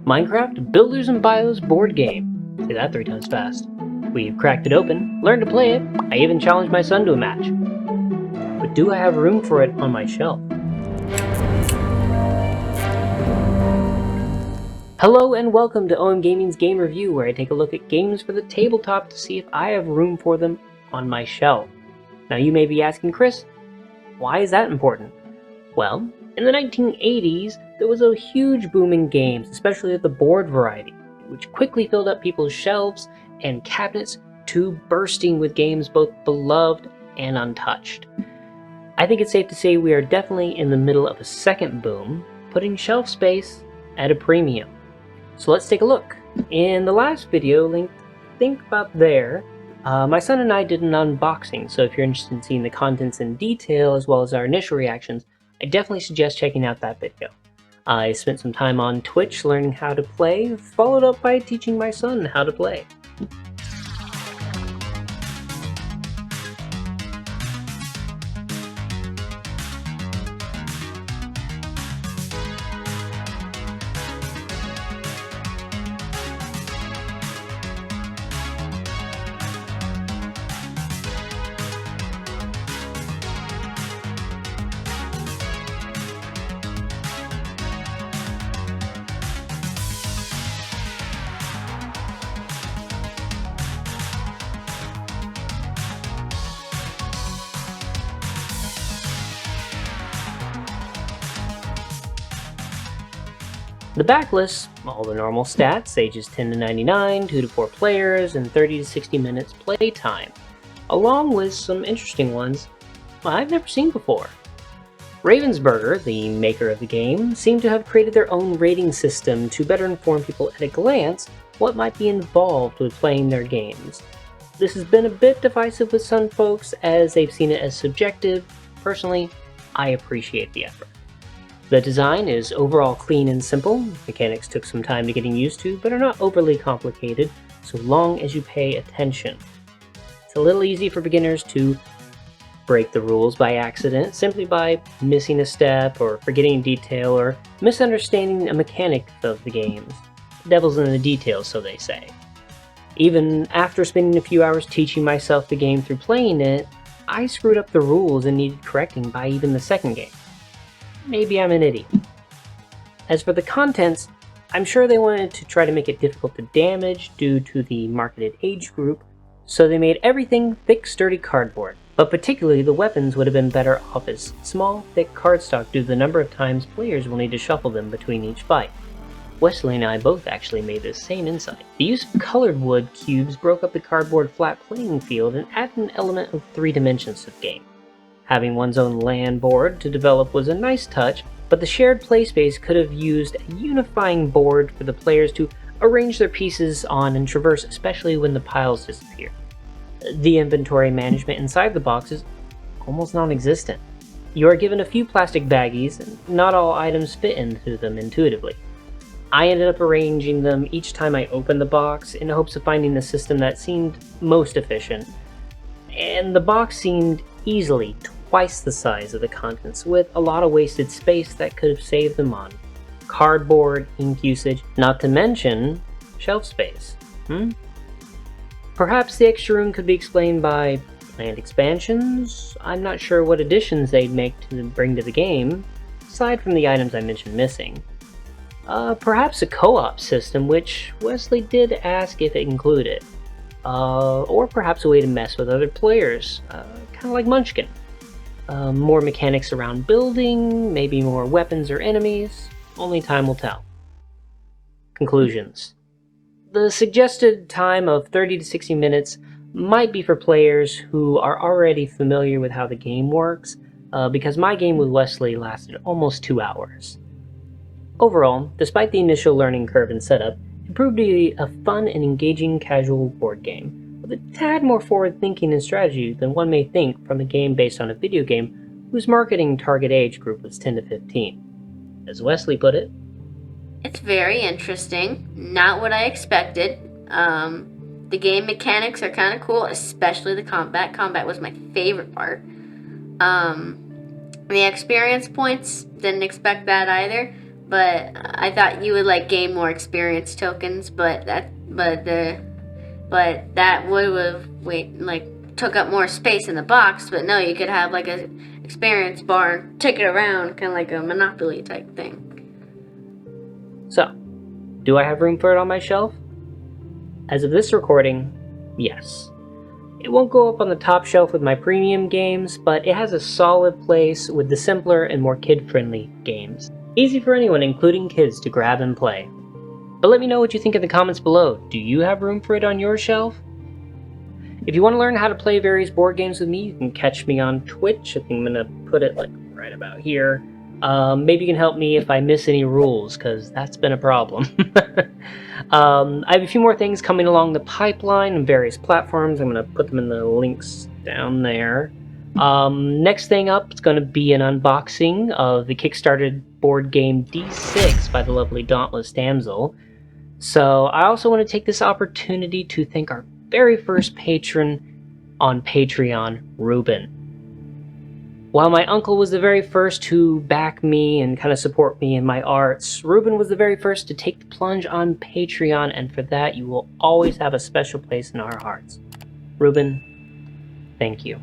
Minecraft Builders and Bios board game. Say that 3 times fast. We've cracked it open, learned to play it, I even challenged my son to a match. But do I have room for it on my shelf? Hello and welcome to OM Gaming's Game Review, where I take a look at games for the tabletop to see if I have room for them on my shelf. Now you may be asking, Chris, why is that important? Well, in the 1980s, there was a huge boom in games, especially of the board variety, which quickly filled up people's shelves and cabinets to bursting with games both beloved and untouched. I think it's safe to say we are definitely in the middle of a second boom, putting shelf space at a premium. So let's take a look. In the last video, linked think about there, my son and I did an unboxing, so if you're interested in seeing the contents in detail as well as our initial reactions, I definitely suggest checking out that video. I spent some time on Twitch learning how to play, followed up by teaching my son how to play. The back lists all the normal stats, ages 10 to 99, 2 to 4 players, and 30 to 60 minutes play time, along with some interesting ones I've never seen before. Ravensburger, the maker of the game, seemed to have created their own rating system to better inform people at a glance what might be involved with playing their games. This has been a bit divisive with some folks as they've seen it as subjective. Personally, I appreciate the effort. The design is overall clean and simple. Mechanics took some time to getting used to, but are not overly complicated, so long as you pay attention. It's a little easy for beginners to break the rules by accident, simply by missing a step, or forgetting a detail, or misunderstanding a mechanic of the games. The devil's in the details, so they say. Even after spending a few hours teaching myself the game through playing it, I screwed up the rules and needed correcting by even the second game. Maybe I'm an idiot. As for the contents, I'm sure they wanted to try to make it difficult to damage due to the marketed age group, so they made everything thick, sturdy cardboard. But particularly the weapons would have been better off as small, thick cardstock due to the number of times players will need to shuffle them between each fight. Wesley and I both actually made this same insight. The use of colored wood cubes broke up the cardboard flat playing field and added an element of 3 dimensions to the game. Having one's own LAN board to develop was a nice touch, but the shared play space could have used a unifying board for the players to arrange their pieces on and traverse, especially when the piles disappear. The inventory management inside the box is almost non-existent. You are given a few plastic baggies, and not all items fit into them intuitively. I ended up arranging them each time I opened the box in hopes of finding the system that seemed most efficient, and the box seemed easily twice the size of the contents, with a lot of wasted space that could have saved them on cardboard, ink usage, not to mention shelf space. Perhaps the extra room could be explained by planned expansions. I'm not sure what additions they'd make to bring to the game, aside from the items I mentioned missing. Perhaps a co-op system, which Wesley did ask if it included. Or perhaps a way to mess with other players, kind of like Munchkin. More mechanics around building, maybe more weapons or enemies, only time will tell. Conclusions. The suggested time of 30 to 60 minutes might be for players who are already familiar with how the game works, because my game with Wesley lasted almost 2 hours. Overall, despite the initial learning curve and setup, it proved to be a fun and engaging casual board game, with a tad more forward-thinking and strategy than one may think from a game based on a video game whose marketing target age group was 10 to 15. As Wesley put it, "It's very interesting, not what I expected. The game mechanics are kind of cool, especially the combat. Combat was my favorite part. The experience points, didn't expect that either. but I thought you would like gain more experience tokens, but that would have took up more space in the box. But no, you could have like a experience bar and take it around, kind of like a Monopoly type thing. So, do I have room for it on my shelf? As of this recording, yes. It won't go up on the top shelf with my premium games, but it has a solid place with the simpler and more kid-friendly games. Easy for anyone, including kids, to grab and play. But let me know what you think in the comments below. Do you have room for it on your shelf? If you want to learn how to play various board games with me, you can catch me on Twitch. I think I'm going to put it like right about here. Maybe you can help me if I miss any rules, because that's been a problem. I have a few more things coming along the pipeline on various platforms. I'm going to put them in the links down there. Next thing up is going to be an unboxing of the Kickstarted board game D6 by the lovely Dauntless Damsel. So I also want to take this opportunity to thank our very first patron on Patreon, Ruben. While my uncle was the very first to back me and kind of support me in my arts, Ruben was the very first to take the plunge on Patreon, and for that you will always have a special place in our hearts. Ruben, thank you.